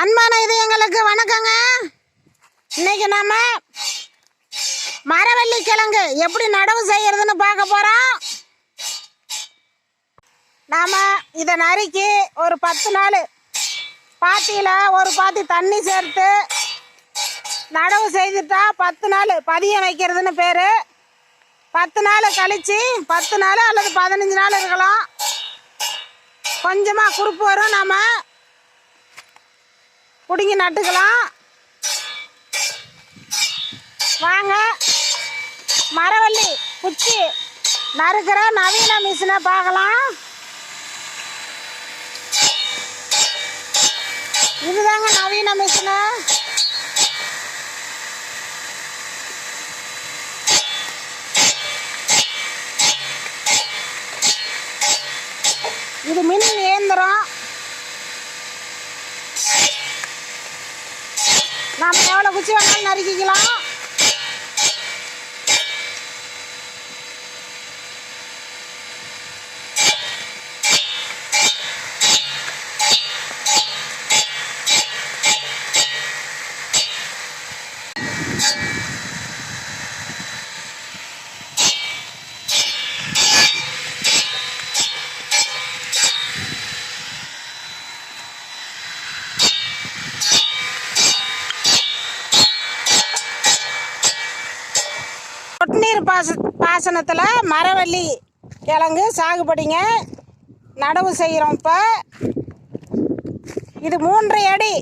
அன்பான இதயங்களுக்கு வணக்கங்க. இன்னைக்கு நாம மரவள்ளி கிழங்கு எப்படி நடவு செய்யறதுன்னு பார்க்க போறோம். நாம இதை நறுக்கி ஒரு 10 நாள் பாத்தியில் ஒரு பாத்தி தண்ணி சேர்த்து நடவு செய்துட்டா 10 நாள் பதியம் வைக்கிறதுன்னு பேர். 10 நாள் கழித்து 10 நாள் அல்லது 15 நாள் இருக்கலாம். கொஞ்சமாக குறுப்பு வரும், நாம் பிடுங்கி நட்டுக்கலாம். வாங்க மரவள்ளி குச்சி நறுக்கிற நவீன மிஷினை பார்க்கலாம். இதுதாங்க நவீன மிஷினு. இது மின் இயந்திரம். நாம் எவ்வளோ குச்சி வேணாலும் நறுக்கிக்கலாம். சொட்டுநீர் பாசனத்தில் மரவள்ளி கிழங்கு சாகுபடிங்க நடவு செய்கிறோம். இப்போ இது 3 அடி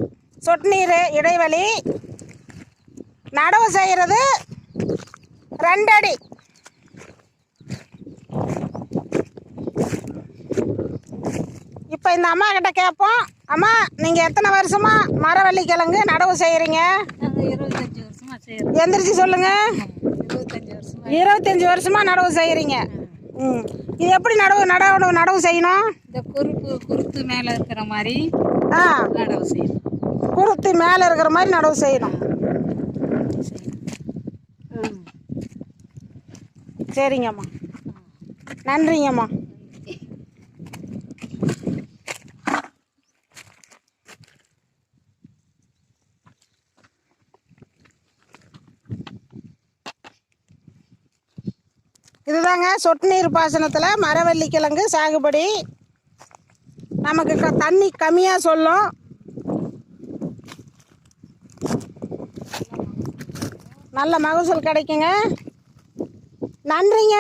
சொட்டுநீர் இடைவெளி. நடவு செய்கிறது 2 அடி. இப்போ இந்த அம்மா கிட்ட கேட்போம். அம்மா, நீங்கள் எத்தனை வருஷமாக மரவள்ளி கிழங்கு நடவு செய்கிறீங்க? 25 வருஷமாக செய்கிறோம். எந்திரிச்சு சொல்லுங்கள். 25 வருஷமா நடவு செய்கிறீங்க. இது எப்படி நடவு செய்யணும்? இந்த குருத்து மேலே இருக்கிற மாதிரி நடவு செய்யணும். குருத்து மேலே இருக்கிற மாதிரி நடவு செய்யணும். சரிங்கம்மா, நன்றிங்கம்மா. இதுதாங்க சொட்டுநீர் பாசனத்தில் மரவள்ளி கிழங்கு சாகுபடி. நமக்கு தண்ணி கம்மியாக சொல்லும். நல்ல மகசூல் கிடைக்குங்க. நன்றிங்க.